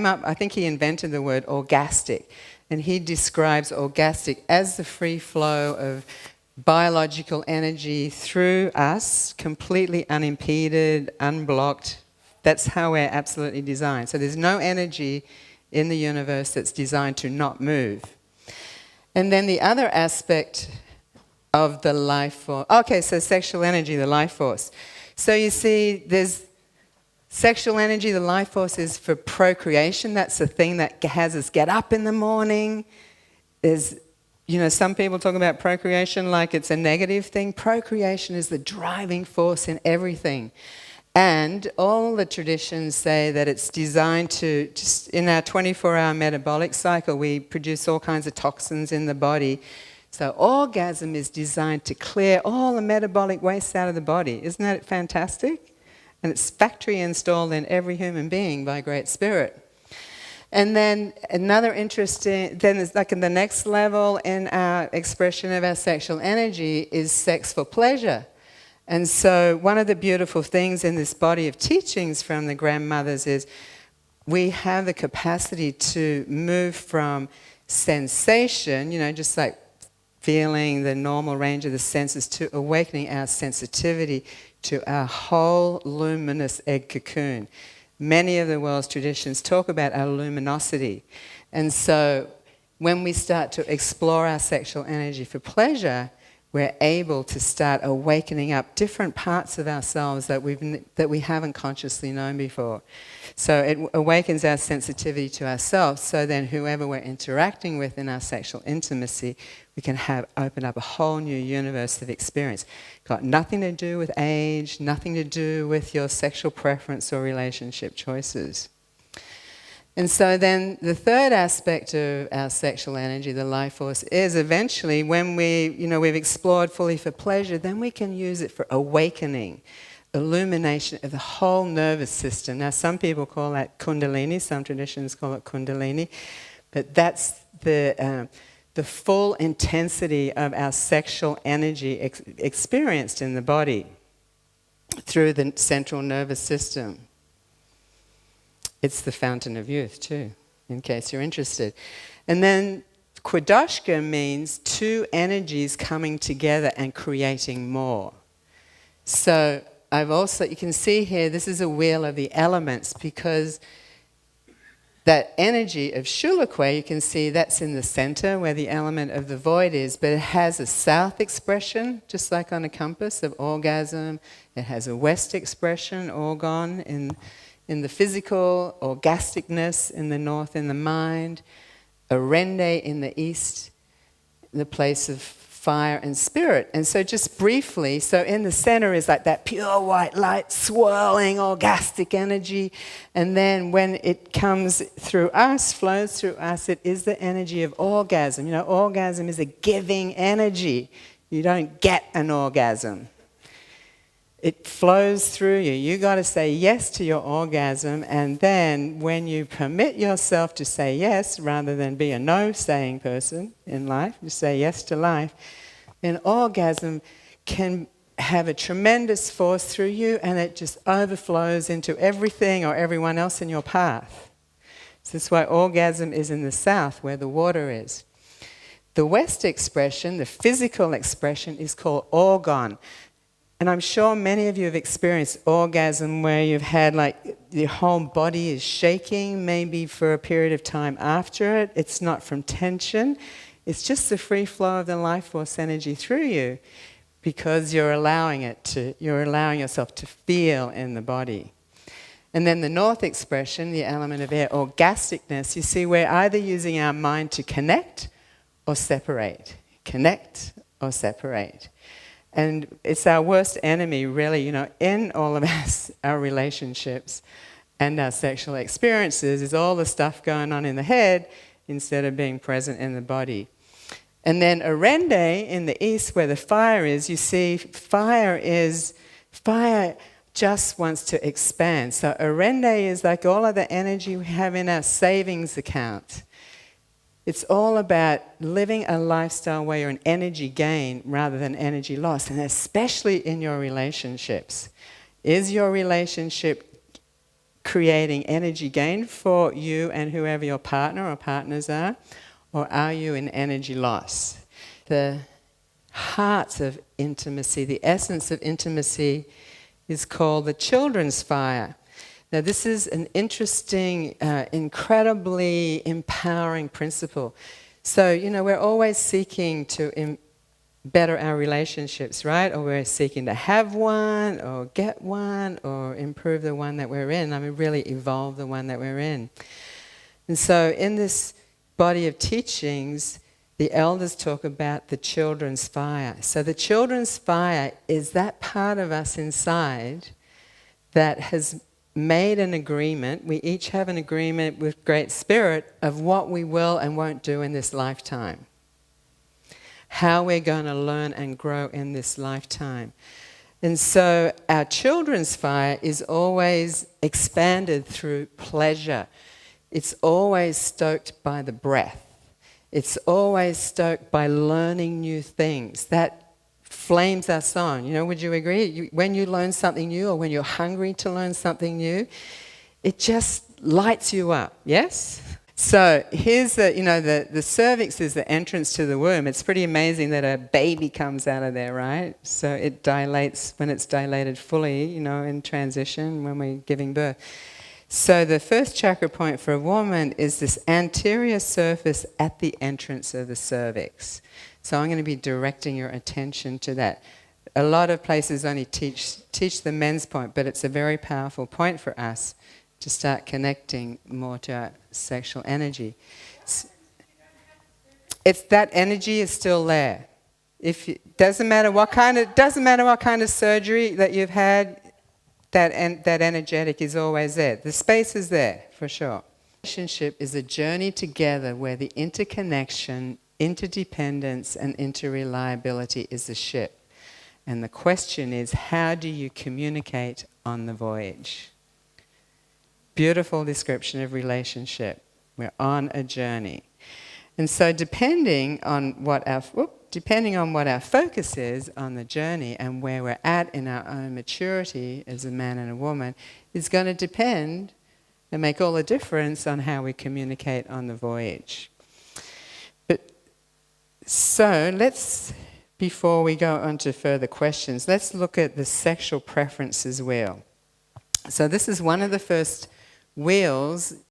I think he invented the word orgastic, and he describes orgastic as the free flow of biological energy through us, completely unimpeded, unblocked. That's how we're absolutely designed. So there's no energy in the universe that's designed to not move. And then the other aspect of the life force. Okay, so sexual energy, the life force. So you see, there's sexual energy, the life force is for procreation. That's the thing that has us get up in the morning. There's, some people talk about procreation like it's a negative thing. Procreation is the driving force in everything. And all the traditions say that it's designed to, just in our 24-hour metabolic cycle, we produce all kinds of toxins in the body. So orgasm is designed to clear all the metabolic waste out of the body. Isn't that fantastic? And it's factory installed in every human being by Great Spirit. And then another interesting, then there's like in the next level in our expression of our sexual energy is sex for pleasure. And so one of the beautiful things in this body of teachings from the grandmothers is we have the capacity to move from sensation, just like feeling the normal range of the senses, to awakening our sensitivity to our whole luminous egg cocoon. Many of the world's traditions talk about our luminosity. And so when we start to explore our sexual energy for pleasure, we're able to start awakening up different parts of ourselves that we haven't consciously known before. So it awakens our sensitivity to ourselves, so then whoever we're interacting with in our sexual intimacy, we can open up a whole new universe of experience. Got nothing to do with age, nothing to do with your sexual preference or relationship choices. And so then the third aspect of our sexual energy, the life force, is eventually when we've explored fully for pleasure, then we can use it for awakening, illumination of the whole nervous system. Now some people call that kundalini, some traditions call it kundalini, but that's the full intensity of our sexual energy experienced in the body through the central nervous system. It's the fountain of youth too, in case you're interested. And then Kwadoshka means two energies coming together and creating more. So you can see here, this is a wheel of the elements, because that energy of Shulakwe, you can see that's in the center where the element of the void is, but it has a south expression, just like on a compass, of orgasm. It has a west expression, orgon, in the physical, orgasticness in the north, in the mind, Arende in the east, the place of fire and spirit. And so just briefly, so in the center is like that pure white light, swirling, orgastic energy. And then when it comes through us, flows through us, it is the energy of orgasm. Orgasm is a giving energy. You don't get an orgasm. It flows through you. You got to say yes to your orgasm, and then when you permit yourself to say yes, rather than be a no-saying person in life, you say yes to life, then orgasm can have a tremendous force through you, and it just overflows into everything or everyone else in your path. So that's why orgasm is in the south, where the water is. The west expression, the physical expression, is called orgon. And I'm sure many of you have experienced orgasm where you've had like your whole body is shaking, maybe for a period of time after it. It's not from tension. It's just the free flow of the life force energy through you, because you're allowing yourself to feel in the body. And then the north expression, the element of air, orgasticness, you see we're either using our mind to connect or separate. Connect or separate. And it's our worst enemy, really, in all of our relationships and our sexual experiences, is all the stuff going on in the head instead of being present in the body. And then Arende in the east, where the fire is, you see fire just wants to expand. So Arende is like all of the energy we have in our savings account. It's all about living a lifestyle where you're an energy gain rather than energy loss, and especially in your relationships. Is your relationship creating energy gain for you and whoever your partner or partners are, or are you in energy loss? The heart of intimacy, the essence of intimacy, is called the children's fire. Now, this is an interesting, incredibly empowering principle. So, we're always seeking to better our relationships, right? Or we're seeking to have one, or get one, or improve the one that we're in. Really evolve the one that we're in. And so, in this body of teachings, the elders talk about the children's fire. So the children's fire is that part of us inside that has made an agreement. We each have an agreement with Great Spirit of what we will and won't do in this lifetime. How we're going to learn and grow in this lifetime. And so our children's fire is always expanded through pleasure. It's always stoked by the breath. It's always stoked by learning new things. That flames us on. Would you agree? When you learn something new, or when you're hungry to learn something new, it just lights you up, yes? So here's the cervix is the entrance to the womb. It's pretty amazing that a baby comes out of there, right? So it dilates when it's dilated fully, in transition, when we're giving birth. So the first chakra point for a woman is this anterior surface at the entrance of the cervix. So I'm going to be directing your attention to that. A lot of places only teach the men's point, but it's a very powerful point for us to start connecting more to our sexual energy. It's that energy is still there. Doesn't matter what kind of surgery that you've had. That energetic is always there. The space is there, for sure. Relationship is a journey together where the interconnection, interdependence, and interreliability is the ship. And the question is, how do you communicate on the voyage? Beautiful description of relationship. We're on a journey. And so depending on what our focus is on the journey and where we're at in our own maturity as a man and a woman is going to depend and make all the difference on how we communicate on the voyage. Before we go on to further questions, let's look at the sexual preferences wheel. So this is one of the first wheels